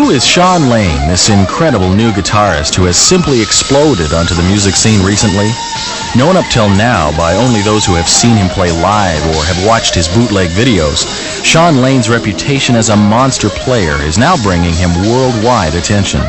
Who is Shawn Lane, this incredible new guitarist who has simply exploded onto the music scene recently? Known up till now by only those who have seen him play live or have watched his bootleg videos, Shawn Lane's reputation as a monster player is now bringing him worldwide attention.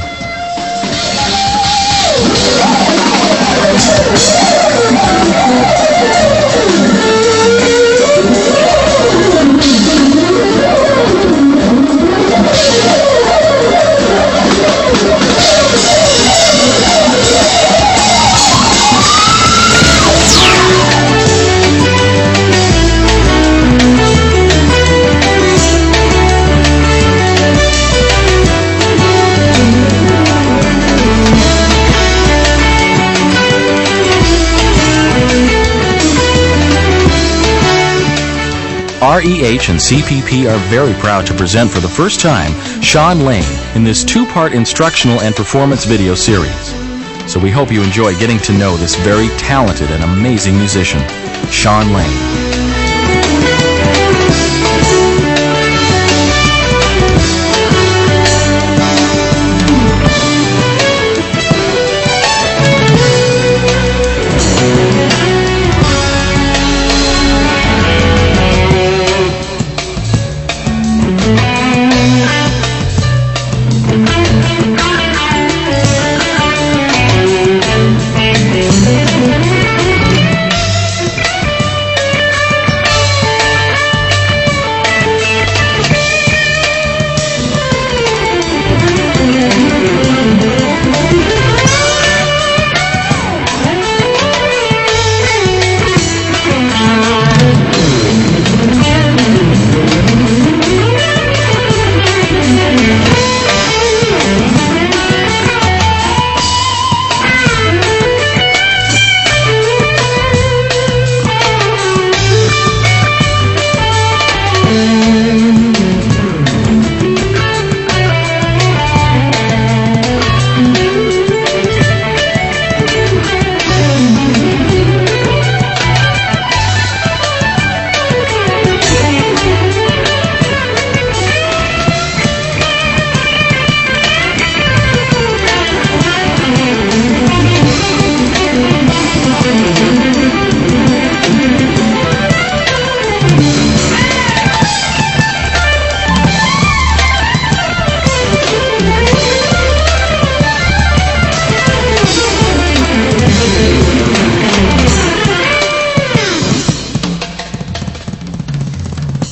REH and CPP are very proud to present for the first time Shawn Lane in this two-part instructional and performance video series. So we hope you enjoy getting to know this very talented and amazing musician, Shawn Lane.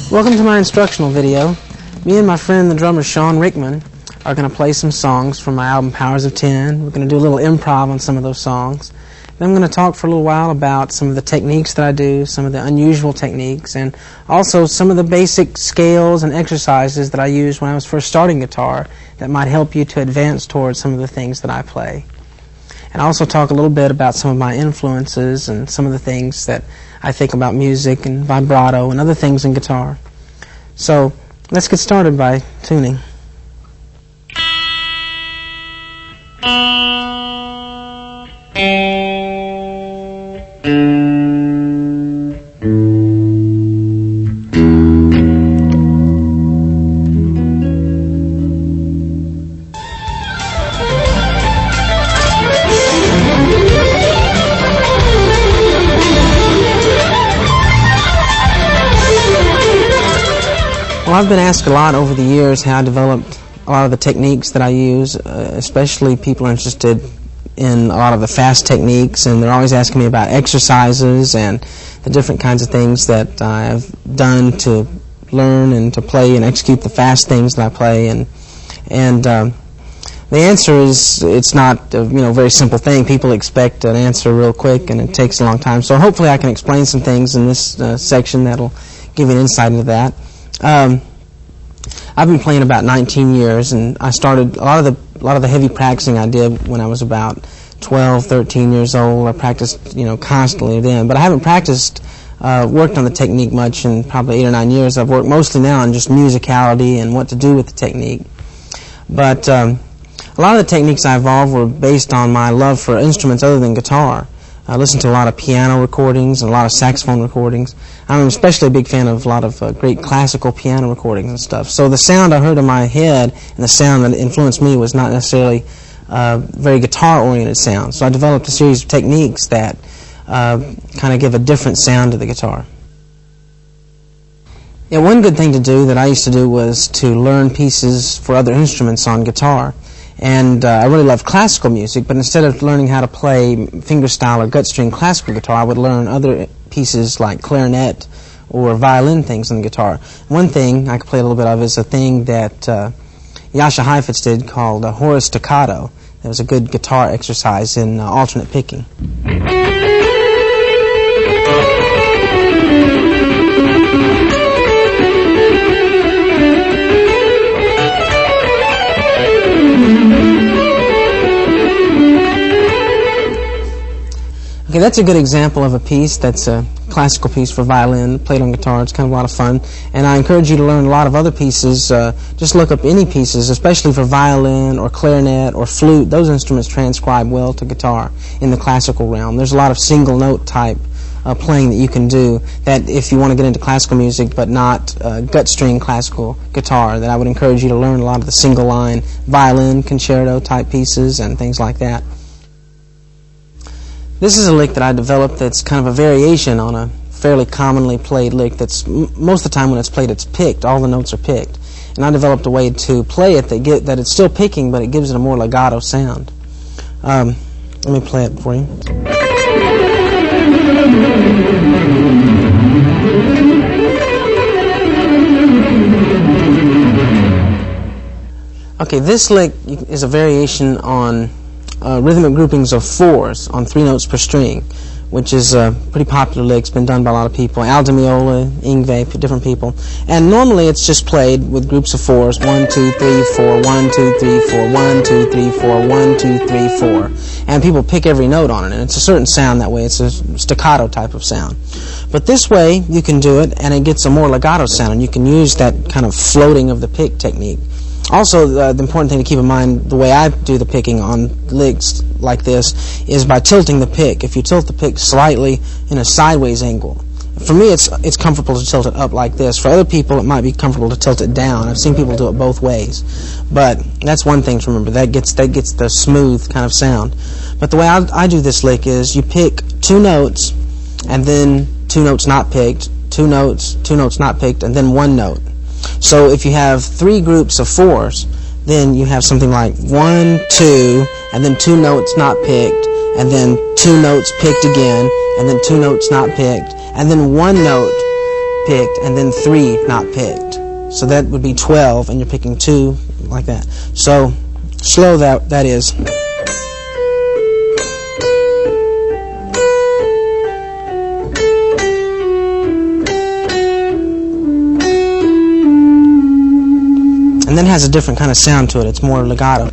Welcome to my instructional video. Me and my friend, the drummer Shawn Rickman, are going to play some songs from my album Powers of 10. We're going to do a little improv on some of those songs. Then I'm going to talk for a little while about some of the techniques that I do, some of the unusual techniques, and also some of the basic scales and exercises that I used when I was first starting guitar that might help you to advance towards some of the things that I play. And I'll also talk a little bit about some of my influences and some of the things that I think about music and vibrato and other things in guitar. So let's get started by tuning. Well, I've been asked a lot over the years how I developed a lot of the techniques that I use, especially people are interested in a lot of the fast techniques, and they're always asking me about exercises and the different kinds of things that I've done to learn and to play and execute the fast things that I play. And the answer is it's not a very simple thing. People expect an answer real quick, and it takes a long time. So hopefully I can explain some things in this section that'll give you an insight into that. I've been playing about 19 years, and I started a lot of the heavy practicing I did when I was about 12, 13 years old. I practiced, constantly then, but I haven't worked on the technique much in probably 8 or 9 years. I've worked mostly now on just musicality and what to do with the technique. But a lot of the techniques I evolved were based on my love for instruments other than guitar. I listen to a lot of piano recordings and a lot of saxophone recordings. I'm especially a big fan of a lot of great classical piano recordings and stuff. So the sound I heard in my head and the sound that influenced me was not necessarily very guitar-oriented sound. So I developed a series of techniques that kind of give a different sound to the guitar. Yeah, one good thing to do that I used to do was to learn pieces for other instruments on guitar. And I really love classical music, but instead of learning how to play fingerstyle or gut string classical guitar, I would learn other pieces like clarinet or violin things on the guitar. One thing I could play a little bit of is a thing that Jascha Heifetz did called Horace Staccato. It was a good guitar exercise in alternate picking. Okay, that's a good example of a piece that's a classical piece for violin, played on guitar. It's kind of a lot of fun. And I encourage you to learn a lot of other pieces. Just look up any pieces, especially for violin or clarinet or flute. Those instruments transcribe well to guitar in the classical realm. There's a lot of single note type playing that you can do that if you want to get into classical music but not gut string classical guitar, that I would encourage you to learn a lot of the single line violin concerto type pieces and things like that. This is a lick that I developed that's kind of a variation on a fairly commonly played lick that's most of the time when it's played it's picked. All the notes are picked. And I developed a way to play it that it's still picking but it gives it a more legato sound. Let me play it for you. Okay, this lick is a variation on rhythmic groupings of fours on 3 notes per string, which is a pretty popular lick. It's been done by a lot of people. Al Di Meola, Yngwie, different people. And normally it's just played with groups of fours. 1, 2, 3, 4, 1, 2, 3, 4, 1, 2, 3, 4, 1, 2, 3, 4. And people pick every note on it, and it's a certain sound that way. It's a staccato type of sound. But this way you can do it, and it gets a more legato sound, and you can use that kind of floating of the pick technique. Also, the important thing to keep in mind, the way I do the picking on licks like this is by tilting the pick. If you tilt the pick slightly in a sideways angle, for me it's comfortable to tilt it up like this. For other people it might be comfortable to tilt it down. I've seen people do it both ways. But that's one thing to remember. That gets the smooth kind of sound. But the way I do this lick is you pick 2 notes and then 2 notes not picked, 2 notes not picked, and then 1 note. So if you have 3 groups of 4s, then you have something like 1, 2, and then 2 notes not picked, and then 2 notes picked again, and then 2 notes not picked, and then 1 note picked, and then 3 not picked. So that would be 12, and you're picking 2 like that. So slow that is. And then it has a different kind of sound to it. It's more legato.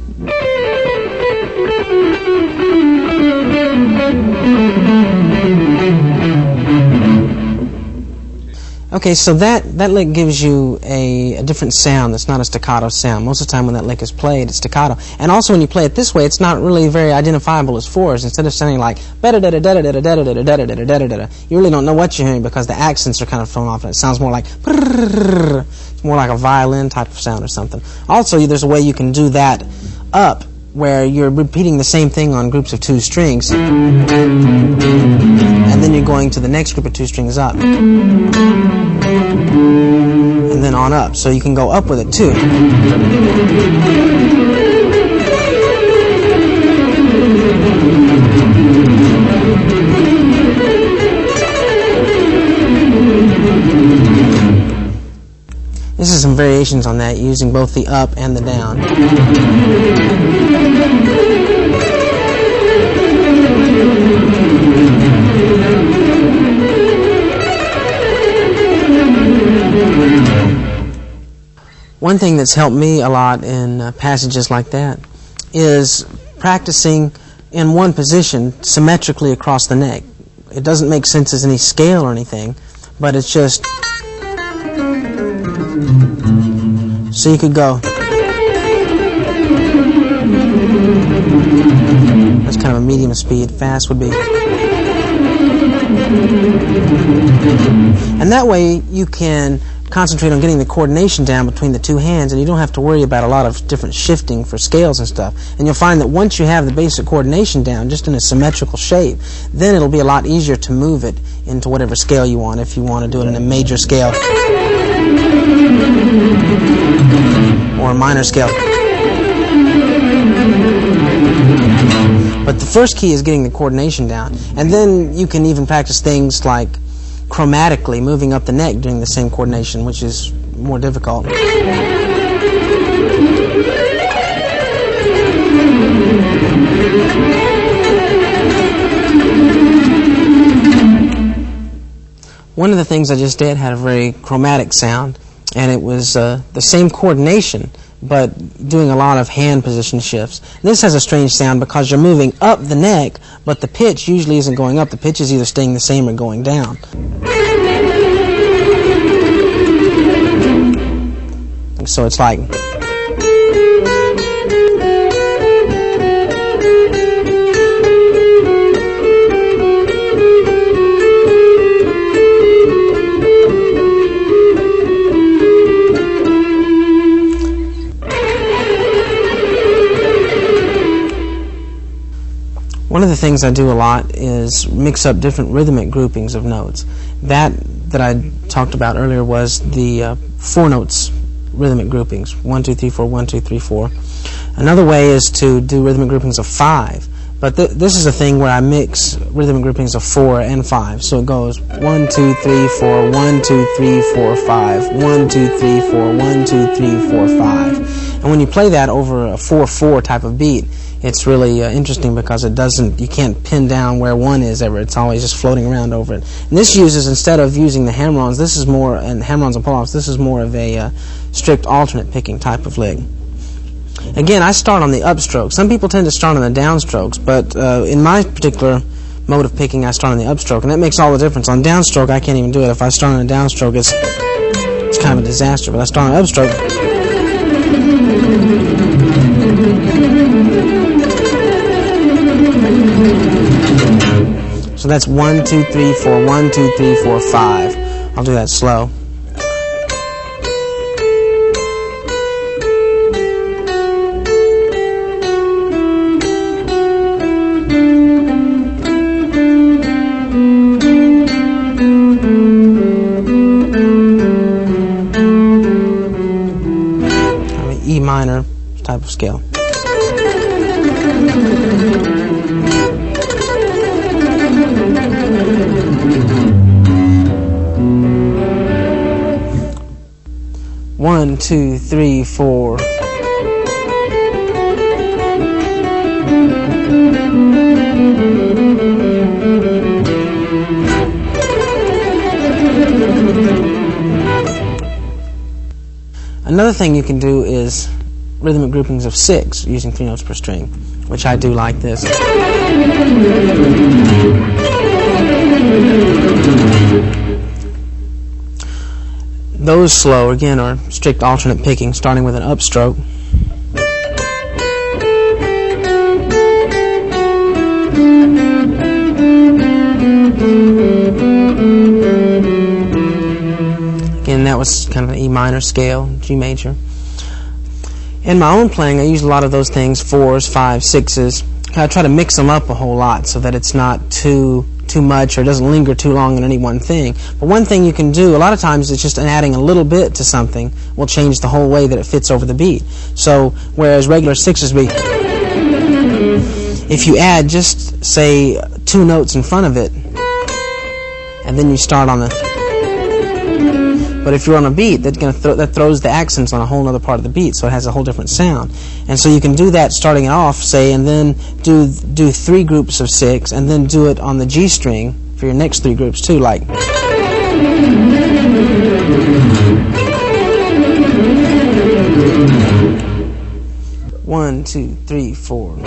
Okay, so that lick gives you a different sound that's not a staccato sound. Most of the time when that lick is played, it's staccato. And also when you play it this way, it's not really very identifiable as 4s. Instead of sounding like you really don't know what you're hearing because the accents are kind of thrown off and it sounds more like it's more like a violin type of sound or something. Also, there's a way you can do that up where you're repeating the same thing on groups of 2 strings and then you're going to the next group of 2 strings up and then on up, so you can go up with it too. This is some variations on that using both the up and the down. One thing that's helped me a lot in passages like that is practicing in one position symmetrically across the neck. It doesn't make sense as any scale or anything, but it's just so you could go. That's kind of a medium speed. Fast would be. And that way you can concentrate on getting the coordination down between the two hands, and you don't have to worry about a lot of different shifting for scales and stuff. And you'll find that once you have the basic coordination down, just in a symmetrical shape, then it'll be a lot easier to move it into whatever scale you want, if you want to do it in a major scale or a minor scale. But the first key is getting the coordination down. And then you can even practice things like chromatically moving up the neck doing the same coordination, which is more difficult. One of the things I just did had a very chromatic sound, and it was the same coordination, but doing a lot of hand position shifts. This has a strange sound because you're moving up the neck, but the pitch usually isn't going up. The pitch is either staying the same or going down. So it's like... One of the things I do a lot is mix up different rhythmic groupings of notes. That I talked about earlier was the 4 notes rhythmic groupings. 1, 2, 3, 4, 1, 2, 3, 4. Another way is to do rhythmic groupings of 5. But this is a thing where I mix rhythmic groupings of 4 and 5. So it goes 1, 2, 3, 4, 1, 2, 3, 4, 5, 1, 2, 3, 4, 1, 2, 3, 4, 5. And when you play that over a 4/4 type of beat, it's really interesting because you can't pin down where 1 is ever. It's always just floating around over it. And this uses, instead of using the hammer-ons, this is more, and hammer-ons and pull-offs, this is more of a strict alternate picking type of lick. Again, I start on the upstroke. Some people tend to start on the downstrokes, but in my particular mode of picking, I start on the upstroke, and that makes all the difference. On downstroke, I can't even do it. If I start on a downstroke, it's kind of a disaster, but I start on an upstroke. So that's 1, 2, 3, 4, 1, 2, 3, 4, 5. I'll do that slow. E minor type of scale. One, two, three, four. Another thing you can do is rhythmic groupings of 6 using 3 notes per string, which I do like this. Those slow, again, are strict alternate picking, starting with an upstroke. Again, that was kind of an E minor scale, G major. In my own playing, I use a lot of those things, 4s, 5s, 6s. I try to mix them up a whole lot so that it's not too much or doesn't linger too long on any one thing. But one thing you can do, a lot of times it's just adding a little bit to something will change the whole way that it fits over the beat. So whereas regular 6s beat, if you add just, say, 2 notes in front of it, and then you start on the... But if you're on a beat, that throws the accents on a whole other part of the beat, so it has a whole different sound. And so you can do that starting off, say, and then do 3 groups of 6, and then do it on the G string for your next 3 groups too, like. 1, 2, 3, 4.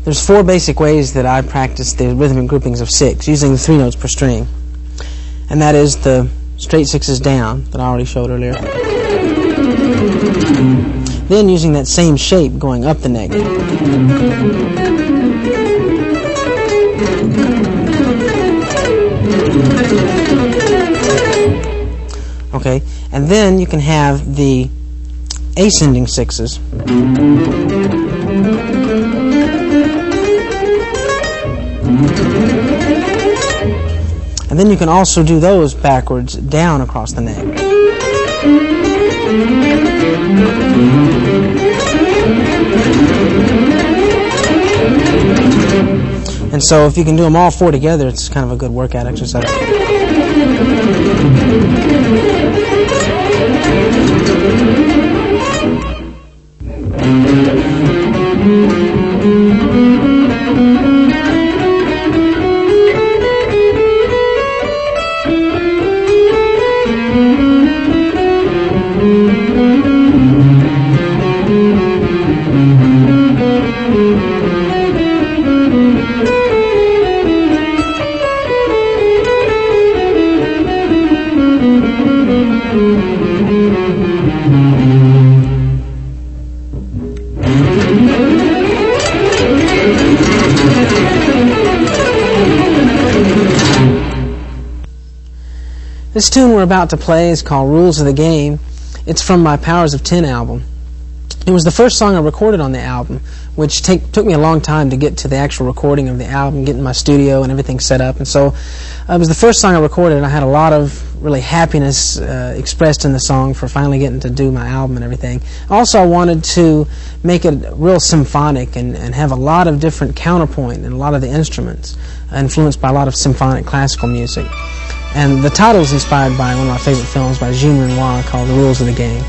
There's 4 basic ways that I practice the rhythmic groupings of 6, using the 3 notes per string. And that is the straight 6s down that I already showed earlier. Then using that same shape going up the neck. Okay, and then you can have the ascending 6s. And then you can also do those backwards down across the neck. And so if you can do them all 4 together, it's kind of a good workout exercise. This tune we're about to play is called Rules of the Game. It's from my Powers of 10 album. It was the first song I recorded on the album, which took me a long time to get to the actual recording of the album, getting my studio and everything set up. And so it was the first song I recorded, and I had a lot of really happiness expressed in the song for finally getting to do my album and everything. Also, I wanted to make it real symphonic and have a lot of different counterpoint and a lot of the instruments, influenced by a lot of symphonic classical music. And the title is inspired by one of my favorite films by Jean Renoir called The Rules of the Game.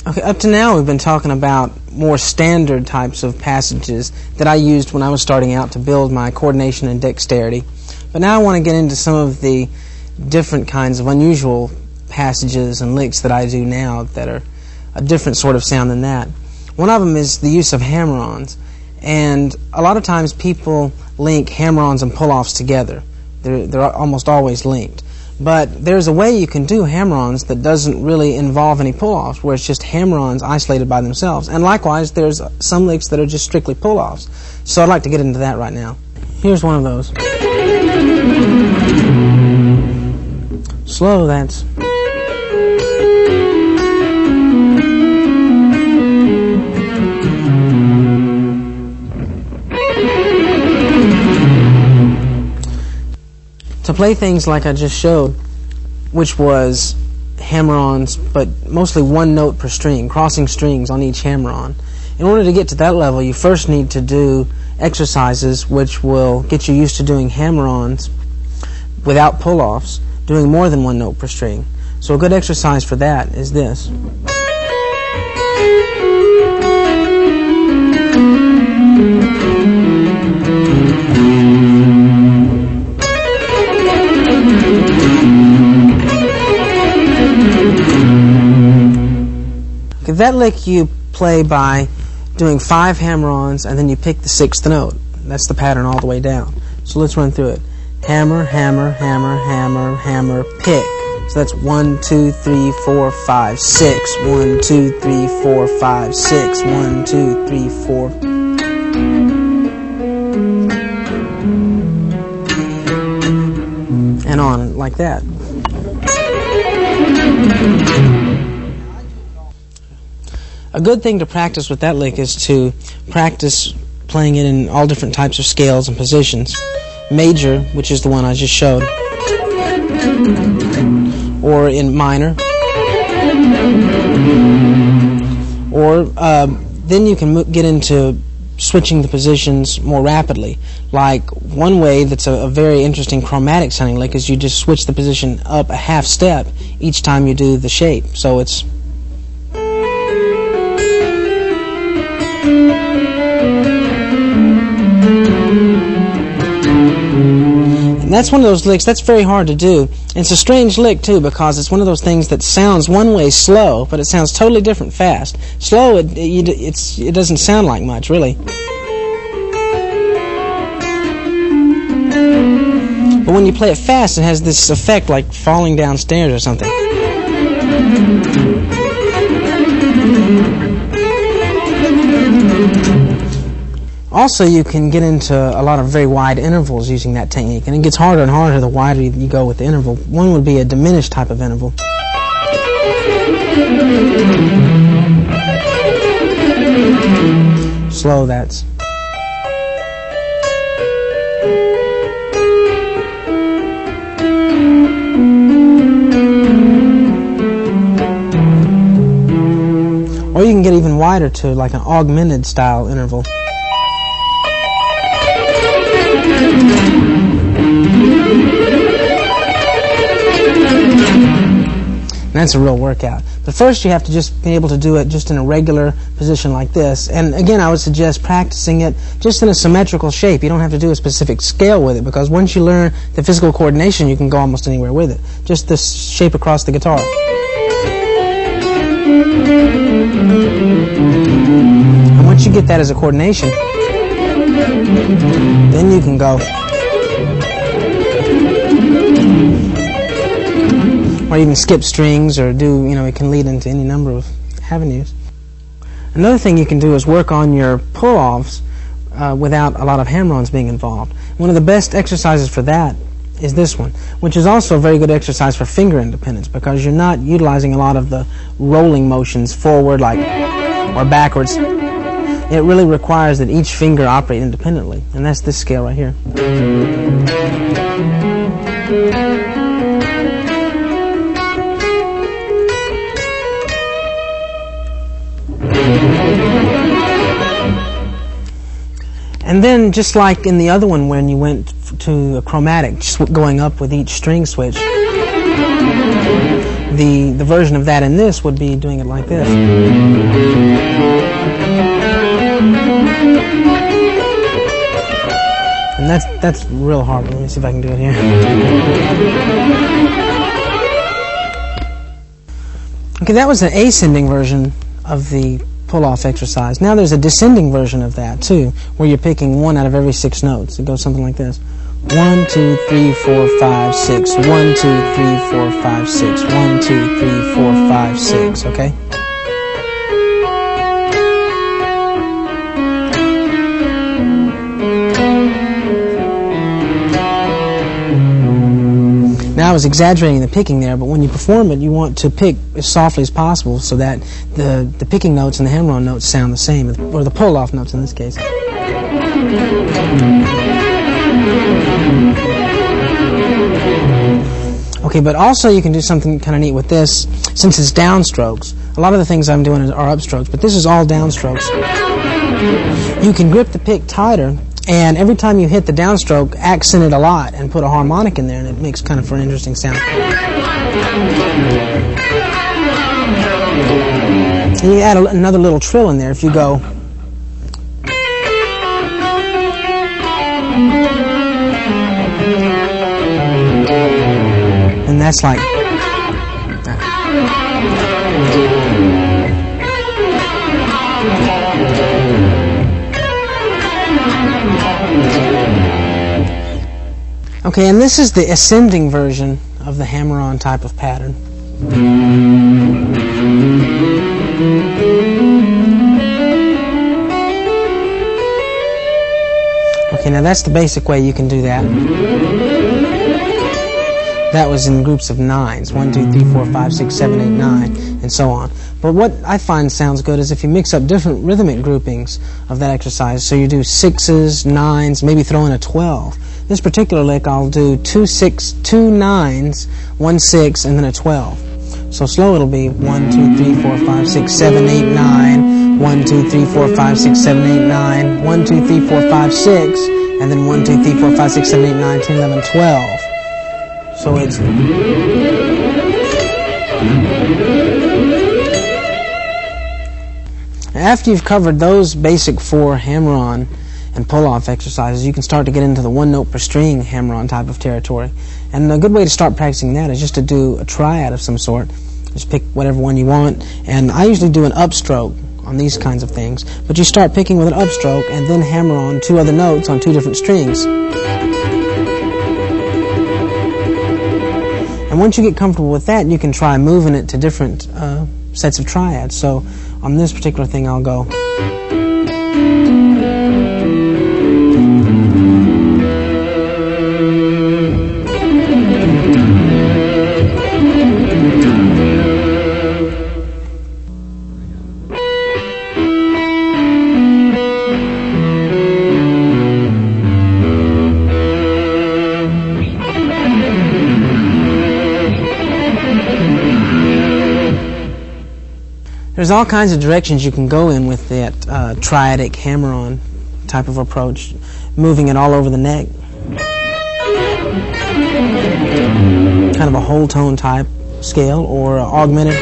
Okay, up to now we've been talking about more standard types of passages that I used when I was starting out to build my coordination and dexterity. But now I want to get into some of the different kinds of unusual passages and licks that I do now that are a different sort of sound than that. One of them is the use of hammer-ons. And a lot of times people link hammer-ons and pull-offs together. They're almost always linked. But there's a way you can do hammer-ons that doesn't really involve any pull-offs, where it's just hammer-ons isolated by themselves. And likewise, there's some licks that are just strictly pull-offs. So I'd like to get into that right now. Here's one of those. Slow, that's... To play things like I just showed, which was hammer-ons, but mostly one note per string, crossing strings on each hammer-on. In order to get to that level, you first need to do exercises which will get you used to doing hammer-ons without pull-offs, doing more than one note per string. So a good exercise for that is this. Okay, that lick you play by doing 5 hammer-ons and then you pick the 6th note. That's the pattern all the way down. So let's run through it. Hammer, hammer, hammer, hammer, hammer, pick. So that's 1, 2, 3, 4, 5, 6. 1, 2, 3, 4, 5, 6. 1, 2, 3, 4. And on like that. A good thing to practice with that lick is to practice playing it in all different types of scales and positions. Major, which is the one I just showed, or in minor, or then you can get into switching the positions more rapidly. Like one way that's a very interesting chromatic sounding lick is you just switch the position up a half step each time you do the shape. So it's... And that's one of those licks that's very hard to do. And it's a strange lick too, because it's one of those things that sounds one way slow, but it sounds totally different fast. Slow, it doesn't sound like much, really. But when you play it fast, it has this effect like falling downstairs or something. Also, you can get into a lot of very wide intervals using that technique, and it gets harder and harder the wider you go with the interval. One would be a diminished type of interval. Slow, that's... Or you can get even wider to like an augmented style interval. And that's a real workout. But first you have to just be able to do it just in a regular position like this. And again, I would suggest practicing it just in a symmetrical shape. You don't have to do a specific scale with it, because once you learn the physical coordination, you can go almost anywhere with it. Just this shape across the guitar. And once you get that as a coordination, then you can go. Or even skip strings, or do, it can lead into any number of avenues. Another thing you can do is work on your pull-offs without a lot of hammer-ons being involved. One of the best exercises for that is this one, which is also a very good exercise for finger independence, because you're not utilizing a lot of the rolling motions forward or backwards. It really requires that each finger operate independently, and that's this scale right here. And then, just like in the other one, when you went to a chromatic going up with each string switch. The version of that in this would be doing it like this. And that's real hard. Let me see if I can do it here. Okay, that was the ascending version of the pull-off exercise. Now there's a descending version of that too, where you're picking one out of every 6 notes. It goes something like this: 1, 2, 3, 4, 5, 6. 1, 2, 3, 4, 5, 6. 1, 2, 3, 4, 5, 6. Okay. Now I was exaggerating the picking there, but when you perform it, you want to pick as softly as possible so that the picking notes and the hammer-on notes sound the same, or the pull-off notes in this case. Okay, but also you can do something kind of neat with this, since it's downstrokes. A lot of the things I'm doing are upstrokes, but this is all downstrokes. You can grip the pick tighter, and every time you hit the downstroke, accent it a lot and put a harmonic in there, and it makes kind of for an interesting sound. And you add another little trill in there if you go. And that's like. Okay, and this is the ascending version of the hammer-on type of pattern. Okay, now that's the basic way you can do that. That was in groups of 9s, 1, 2, 3, 4, 5, 6, 7, 8, 9, and so on. But what I find sounds good is if you mix up different rhythmic groupings of that exercise. So you do 6s, 9s, maybe throw in a 12. This particular lick, I'll do 2 9s, 1 6, and then a 12. So slow it'll be 1, 2, 3, 4, 5, 6, 7, 8, 9, 1, 2, 3, 4, 5, 6, 7, 8, 9, 1, 2, 3, 4, 5, 6, and then 1, 2, 3, 4, 5, 6, 7, 8, 9, 10, 11, 12. So it's... After you've covered those basic 4 hammer-on and pull-off exercises, you can start to get into the 1 note per string hammer-on type of territory. And a good way to start practicing that is just to do a triad of some sort. Just pick whatever one you want. And I usually do an upstroke on these kinds of things. But you start picking with an upstroke and then hammer on 2 other notes on 2 different strings. And once you get comfortable with that, you can try moving it to different sets of triads. So on this particular thing, I'll go. There's all kinds of directions you can go in with that triadic hammer-on type of approach, moving it all over the neck. Kind of a whole tone type scale or augmented.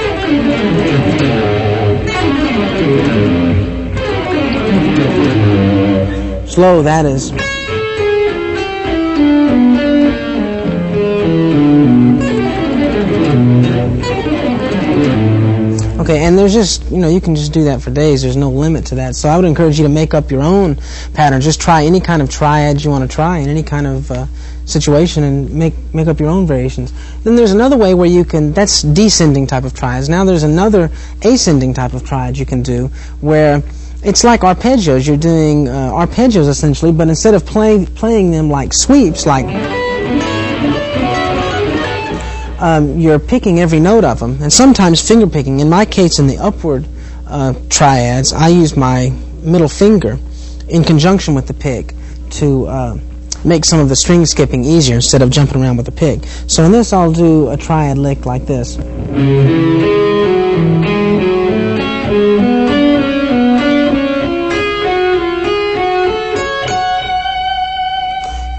Slow, that is. Okay, and there's just, you can just do that for days. There's no limit to that. So I would encourage you to make up your own pattern. Just try any kind of triad you want to try in any kind of situation and make up your own variations. Then there's another way where you can, that's descending type of triads. Now there's another ascending type of triad you can do where it's like arpeggios. You're doing arpeggios essentially, but instead of playing them like sweeps, like you're picking every note of them, and sometimes finger picking. In my case, in the upward triads, I use my middle finger in conjunction with the pick to make some of the string skipping easier instead of jumping around with the pick. So in this, I'll do a triad lick like this.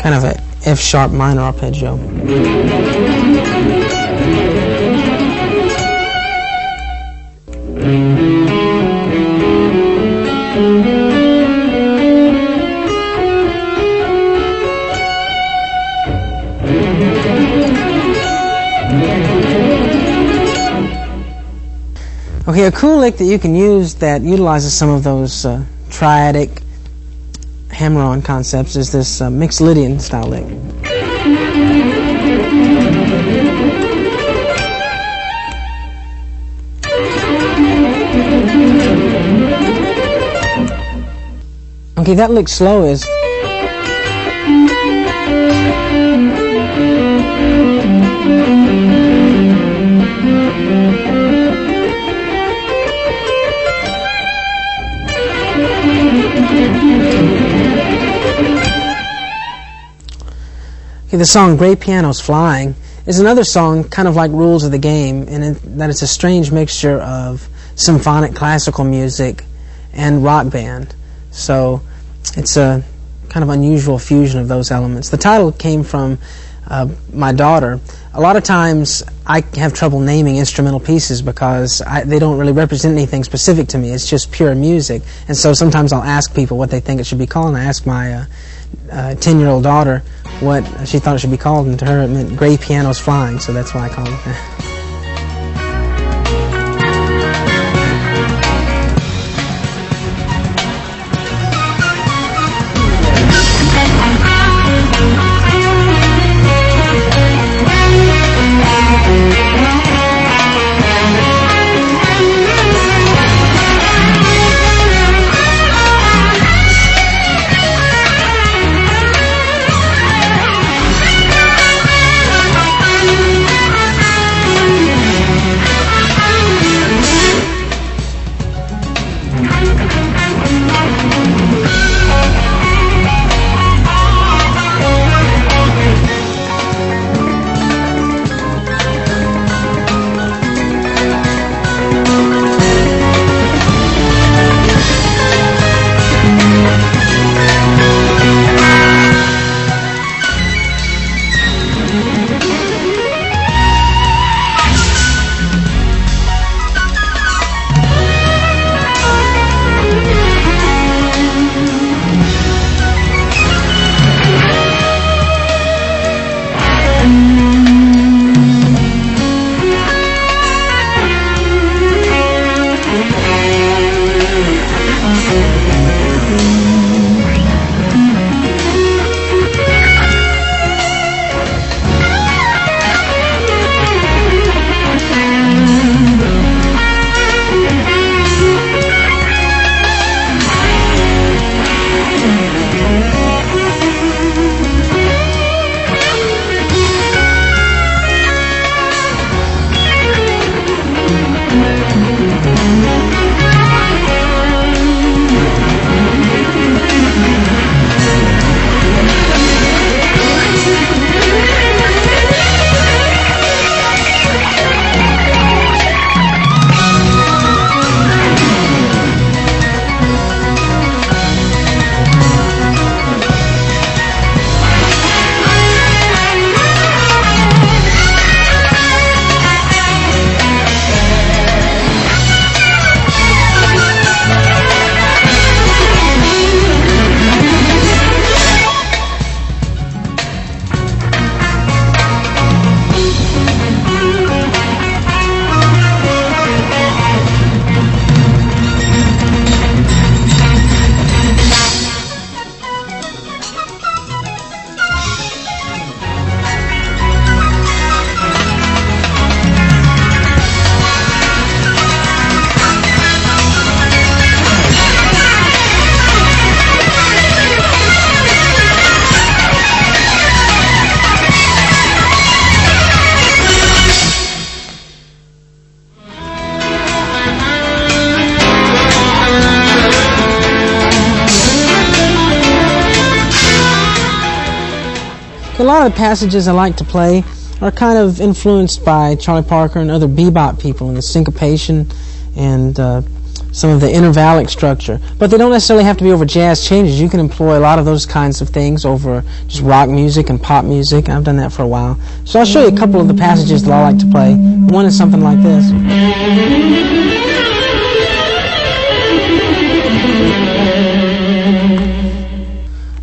Kind of a F sharp minor arpeggio. Okay, a cool lick that you can use that utilizes some of those triadic hammer-on concepts is this mixed Lydian style lick. Okay, that lick slow is. Okay, the song Gray Pianos Flying is another song kind of like Rules of the Game, in that it's a strange mixture of symphonic classical music and rock band. So it's a kind of unusual fusion of those elements. The title came from my daughter. A lot of times I have trouble naming instrumental pieces because they don't really represent anything specific to me. It's just pure music. And so sometimes I'll ask people what they think it should be called. And I asked my 10-year-old daughter what she thought it should be called, and to her it meant Gray Pianos Flying, so that's why I called it that. A lot of the passages I like to play are kind of influenced by Charlie Parker and other bebop people, and the syncopation and some of the intervallic structure. But they don't necessarily have to be over jazz changes. You can employ a lot of those kinds of things over just rock music and pop music. I've done that for a while. So I'll show you a couple of the passages that I like to play. One is something like this.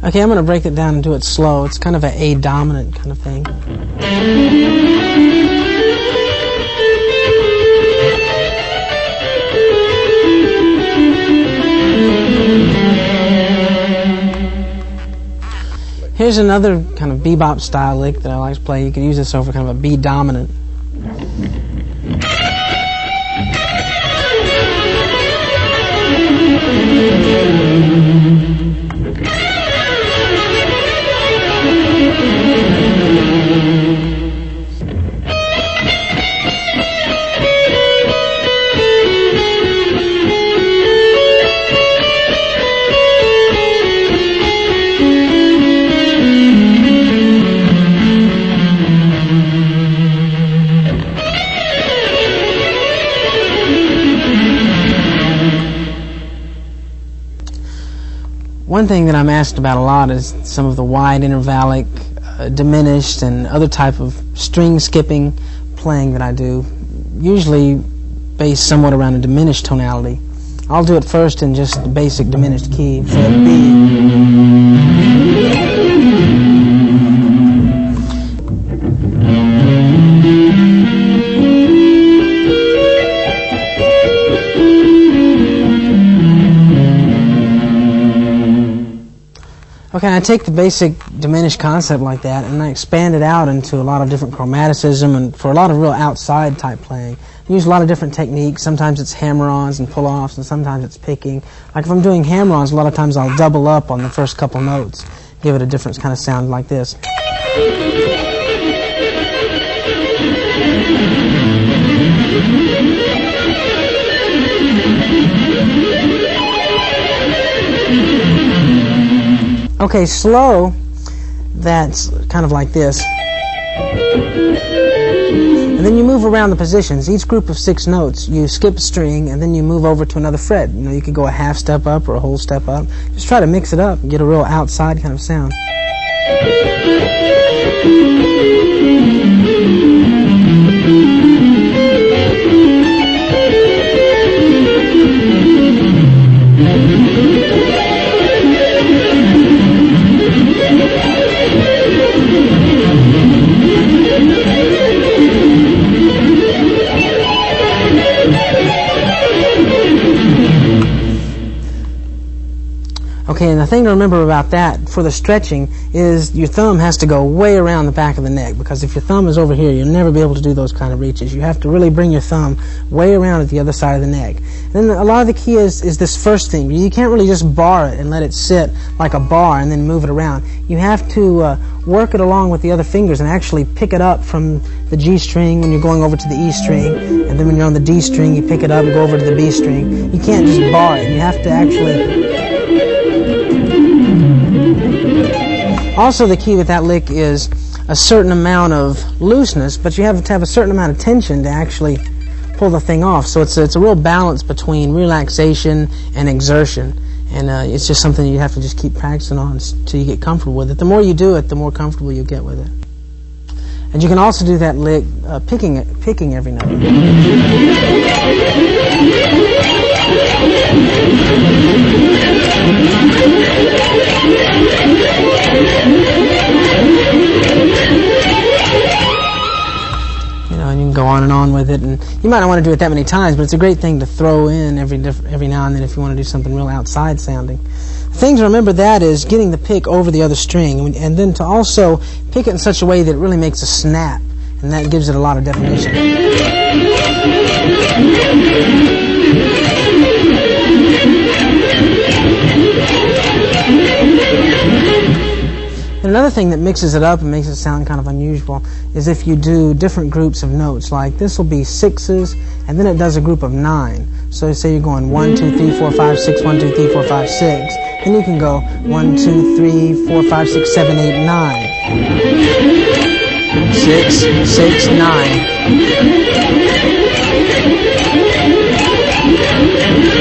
Okay, I'm going to break it down and do it slow. It's kind of an A dominant kind of thing. Here's another kind of bebop style lick that I like to play. You could use this over kind of a B dominant. One thing that I'm asked about a lot is some of the wide intervallic, diminished, and other type of string skipping playing that I do, usually based somewhat around a diminished tonality. I'll do it first in just the basic diminished key, say a B. Okay, I take the basic diminished concept like that and I expand it out into a lot of different chromaticism and for a lot of real outside type playing. I use a lot of different techniques. Sometimes it's hammer-ons and pull-offs and sometimes it's picking. Like if I'm doing hammer-ons, a lot of times I'll double up on the first couple notes, give it a different kind of sound like this. Okay, slow, that's kind of like this. And then you move around the positions. Each group of 6 notes, you skip a string, and then you move over to another fret. You know, you could go a half step up or a whole step up. Just try to mix it up and get a real outside kind of sound. Okay, and the thing to remember about that for the stretching is your thumb has to go way around the back of the neck, because if your thumb is over here, you'll never be able to do those kind of reaches. You have to really bring your thumb way around at the other side of the neck. And then a lot of the key is this first thing. You can't really just bar it and let it sit like a bar and then move it around. You have to work it along with the other fingers and actually pick it up from the G string when you're going over to the E string, and then when you're on the D string, you pick it up and go over to the B string. You can't just bar it. You have to actually... Also, the key with that lick is a certain amount of looseness, but you have to have a certain amount of tension to actually pull the thing off. So it's a real balance between relaxation and exertion, and it's just something you have to just keep practicing on until you get comfortable with it. The more you do it, the more comfortable you get with it. And you can also do that lick picking every note. And you can go on and on with it, and you might not want to do it that many times, but it's a great thing to throw in every now and then if you want to do something real outside sounding. The thing to remember that is getting the pick over the other string, and then to also pick it in such a way that it really makes a snap, and that gives it a lot of definition. And another thing that mixes it up and makes it sound kind of unusual is if you do different groups of notes. Like this will be 6s, and then it does a group of 9. So say you're going 1, 2, 3, 4, 5, 6, 1, 2, 3, 4, 5, 6. Then you can go 1, 2, 3, 4, 5, 6, 7, 8, 9. 6, 6, 9.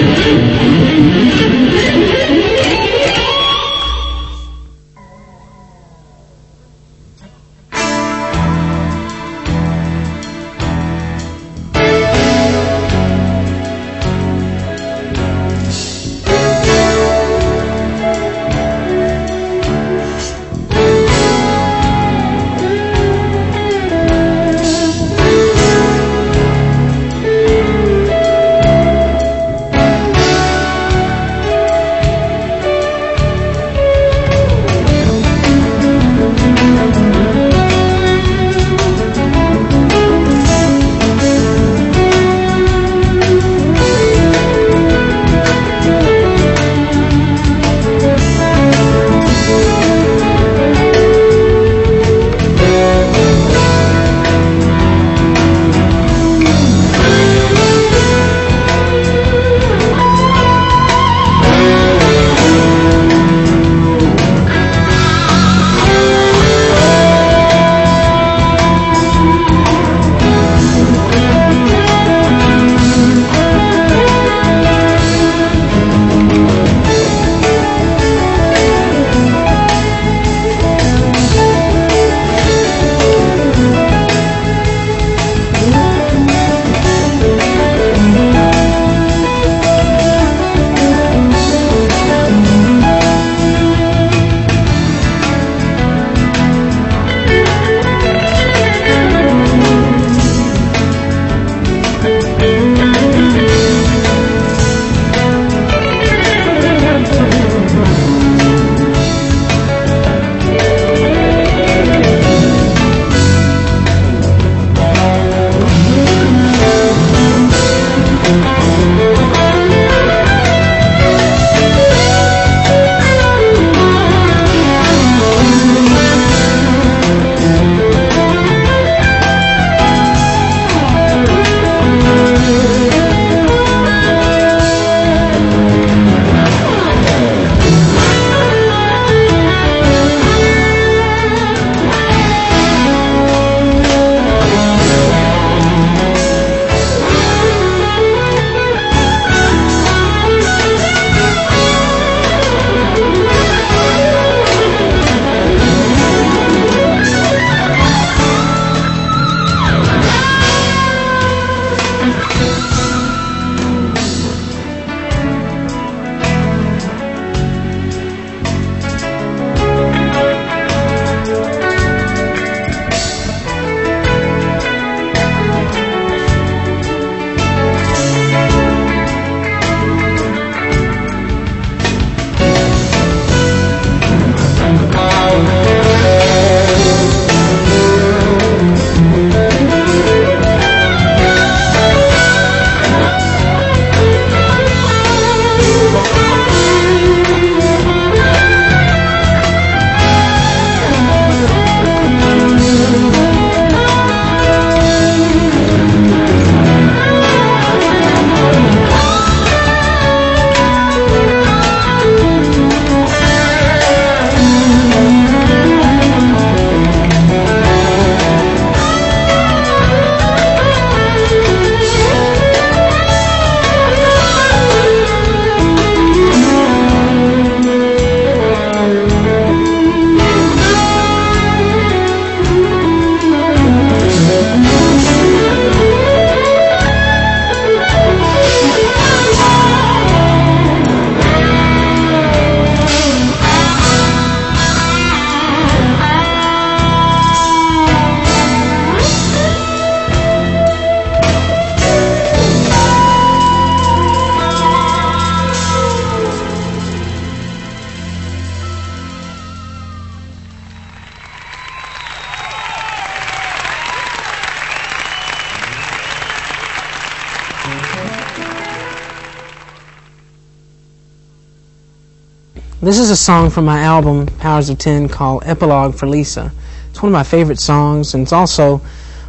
This is a song from my album, Powers of 10, called Epilogue for Lisa. It's one of my favorite songs, and it's also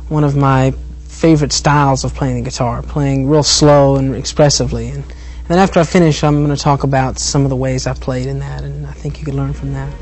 one of my favorite styles of playing the guitar, playing real slow and expressively. And then after I finish, I'm going to talk about some of the ways I played in that, and I think you could learn from that.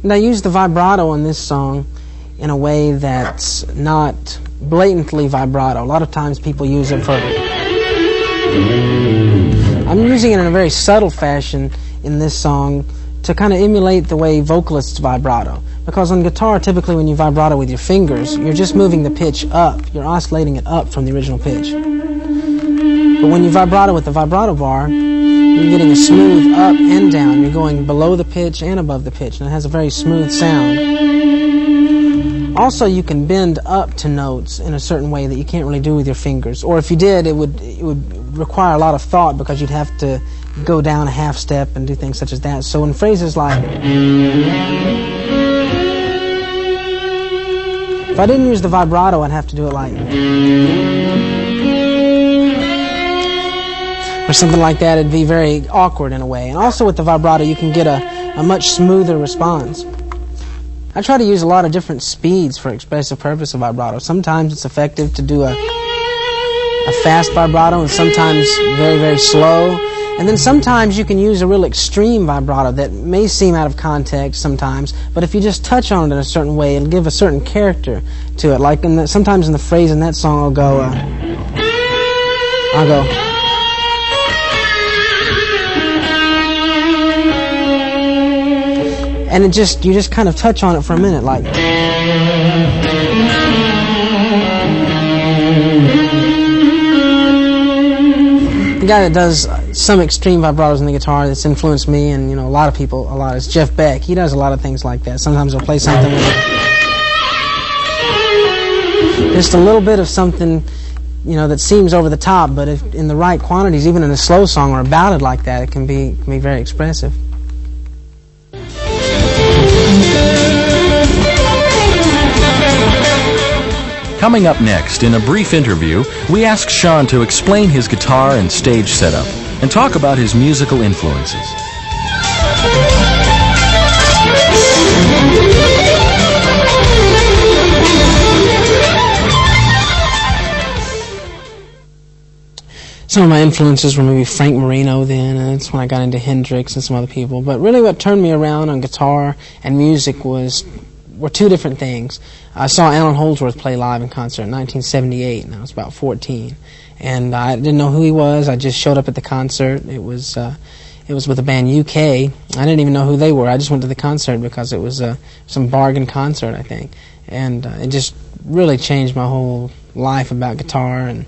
And I use the vibrato on this song in a way that's not blatantly vibrato. A lot of times people use it for... I'm using it in a very subtle fashion in this song to kind of emulate the way vocalists vibrato. Because on guitar, typically when you vibrato with your fingers, you're just moving the pitch up. You're oscillating it up from the original pitch. But when you vibrato with the vibrato bar, you're getting a smooth up and down. You're going below the pitch and above the pitch, and it has a very smooth sound. Also, you can bend up to notes in a certain way that you can't really do with your fingers. Or if you did, it would require a lot of thought, because you'd have to go down a half step and do things such as that. So in phrases like... If I didn't use the vibrato, I'd have to do it like... or something like that. It'd be very awkward in a way. And also with the vibrato, you can get a much smoother response. I try to use a lot of different speeds for expressive purpose of vibrato. Sometimes it's effective to do a fast vibrato, and sometimes very, very slow. And then sometimes you can use a real extreme vibrato that may seem out of context sometimes, but if you just touch on it in a certain way, it'll give a certain character to it. Like sometimes in the phrase in that song, I'll go... and you just kind of touch on it for a minute, like... The guy that does some extreme vibratos on the guitar that's influenced me, and a lot of people a lot, is Jeff Beck. He does a lot of things like that. Sometimes he'll play something with just a little bit of something, that seems over the top, but if in the right quantities, even in a slow song or a ballad like that, it can be very expressive. Coming up next, in a brief interview, we ask Shawn to explain his guitar and stage setup and talk about his musical influences. Some of my influences were maybe Frank Marino then, and that's when I got into Hendrix and some other people. But really what turned me around on guitar and music were two different things. I saw Alan Holdsworth play live in concert in 1978, and I was about 14. And I didn't know who he was. I just showed up at the concert. It was with the band UK. I didn't even know who they were. I just went to the concert because it was some bargain concert, I think. And it just really changed my whole life about guitar, and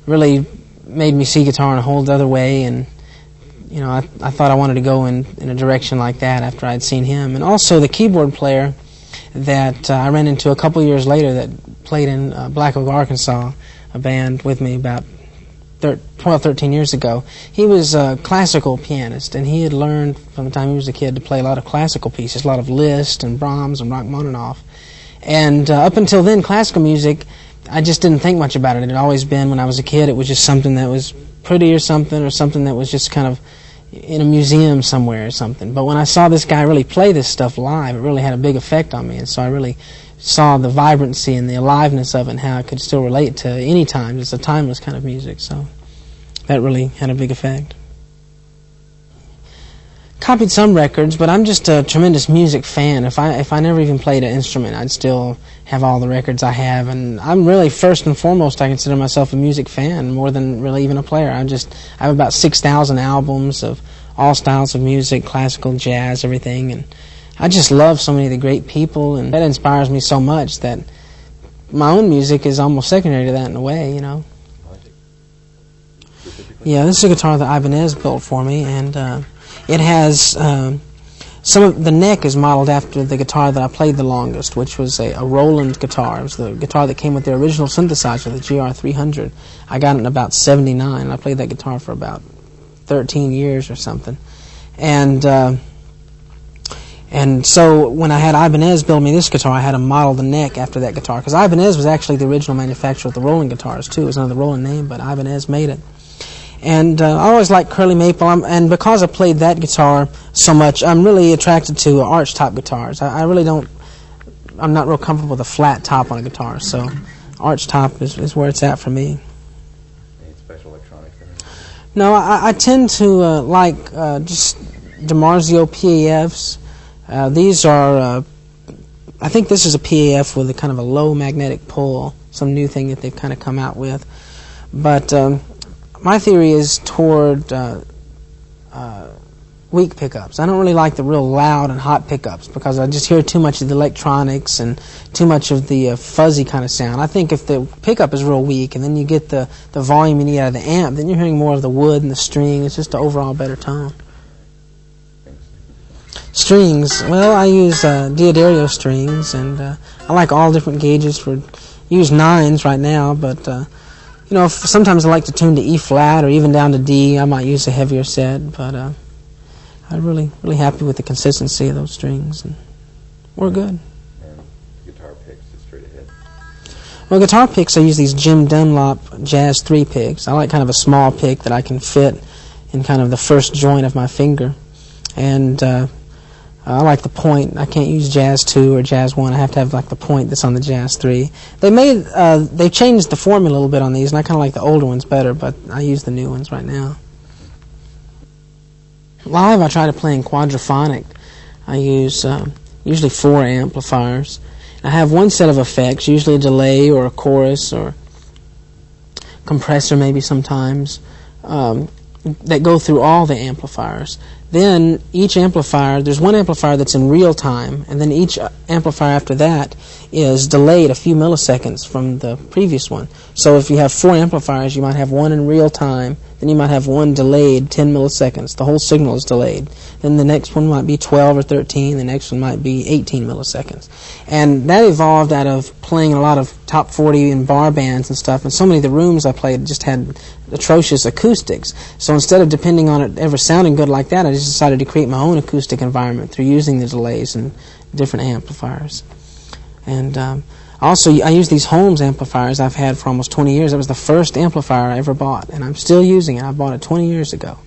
really made me see guitar in a whole other way. And I thought I wanted to go in a direction like that after I'd seen him. And also the keyboard player that I ran into a couple years later that played in Black Oak, Arkansas, a band with me about 12, 13 years ago. He was a classical pianist, and he had learned from the time he was a kid to play a lot of classical pieces, a lot of Liszt and Brahms and Rachmaninoff. And up until then, classical music, I just didn't think much about it. It had always been, when I was a kid, it was just something that was pretty or something that was just kind of in a museum somewhere or something. But when I saw this guy really play this stuff live, it really had a big effect on me. And so I really saw the vibrancy and the aliveness of it, and how it could still relate to any time. It's a timeless kind of music, so that really had a big effect. Copied some records, but I'm just a tremendous music fan. If I never even played an instrument, I'd still have all the records I have. And I'm really, first and foremost, I consider myself a music fan more than really even a player. I have about 6,000 albums of all styles of music, classical, jazz, everything. And I just love so many of the great people, and that inspires me so much that my own music is almost secondary to that in a way, Yeah, this is a guitar that Ibanez built for me, and it has some of the neck is modeled after the guitar that I played the longest, which was a Roland guitar. It was the guitar that came with the original synthesizer, the GR300. I got it in about 79, and I played that guitar for about 13 years or something. And so when I had Ibanez build me this guitar, I had to model the neck after that guitar, because Ibanez was actually the original manufacturer of the Roland guitars too. It was under the Roland name, but Ibanez made it. And I always liked curly maple, and because I played that guitar so much, I'm really attracted to arch top guitars. I'm not real comfortable with a flat top on a guitar, so arch top is where it's at for me. Any special electronics in it? No, I tend to like just DiMarzio PAFs, These are, I think this is a PAF with a kind of a low magnetic pull, some new thing that they've kind of come out with. But my theory is toward weak pickups. I don't really like the real loud and hot pickups because I just hear too much of the electronics and too much of the fuzzy kind of sound. I think if the pickup is real weak and then you get the volume you need out of the amp, then you're hearing more of the wood and the string. It's just an overall better tone. Strings, well, I use Diodario strings, and I like all different gauges. Use 9s right now, but you know, sometimes I like to tune to E flat or even down to D. I might use a heavier set, but I'm really happy with the consistency of those strings, and we're good. And guitar picks, just straight ahead. Well, guitar picks, I use these Jim Dunlop Jazz 3 picks. I like kind of a small pick that I can fit in kind of the first joint of my finger, and I like the point. I can't use Jazz 2 or Jazz 1. I have to have like the point that's on the Jazz 3. They changed the formula a little bit on these, and I kind of like the older ones better, but I use the new ones right now. Live, I try to play in quadraphonic. I use usually 4 amplifiers. I have one set of effects, usually a delay or a chorus or compressor maybe sometimes, that go through all the amplifiers. Then each amplifier, there's one amplifier that's in real time, and then each amplifier after that is delayed a few milliseconds from the previous one. So if you have 4 amplifiers, you might have one in real time, then you might have one delayed 10 milliseconds. The whole signal is delayed. Then the next one might be 12 or 13, the next one might be 18 milliseconds. And that evolved out of playing in a lot of top 40 and bar bands and stuff, and so many of the rooms I played just had atrocious acoustics. So instead of depending on it ever sounding good like that, I just decided to create my own acoustic environment through using the delays and different amplifiers. And also, I use these Holmes amplifiers I've had for almost 20 years. It was the first amplifier I ever bought, and I'm still using it. I bought it 20 years ago.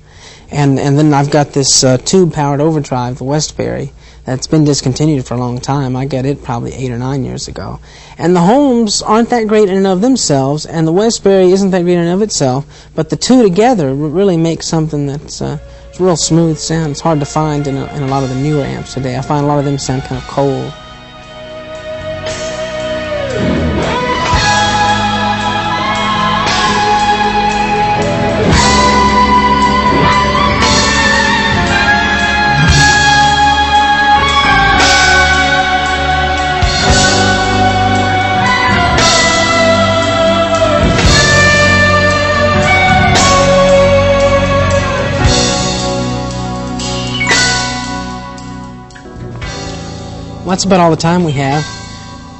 And then I've got this tube-powered overdrive, the Westbury, that's been discontinued for a long time. I got it probably 8 or 9 years ago. And the Holmes aren't that great in and of themselves, and the Westbury isn't that great in and of itself, but the two together really make something that's a real smooth sound. It's hard to find in a lot of the newer amps today. I find a lot of them sound kind of cold. Well, that's about all the time we have.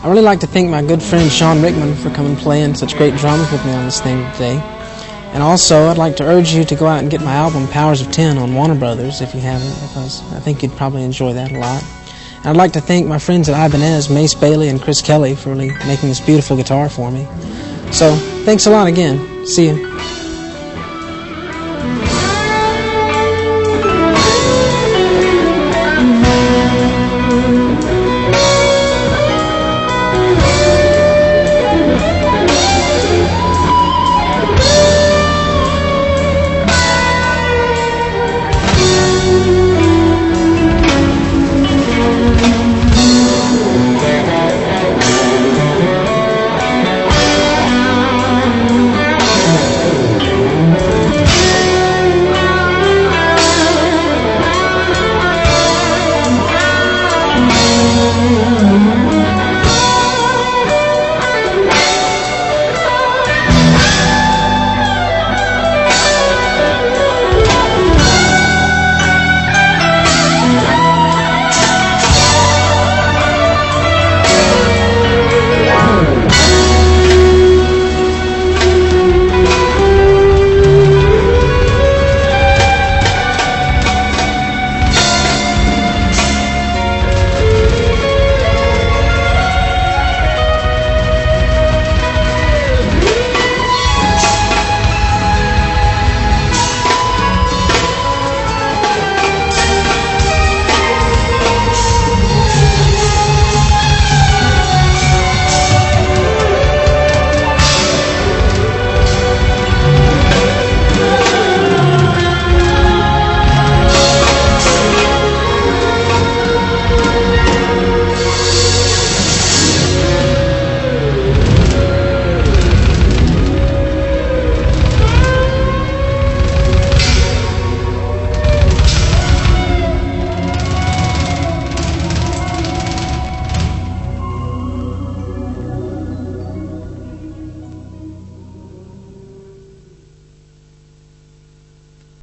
I really like to thank my good friend Shawn Rickman for coming and playing such great drums with me on this thing today. And also, I'd like to urge you to go out and get my album Powers of 10 on Warner Brothers if you haven't, because I think you'd probably enjoy that a lot. And I'd like to thank my friends at Ibanez, Mace Bailey and Chris Kelly, for really making this beautiful guitar for me. So, thanks a lot again. See you.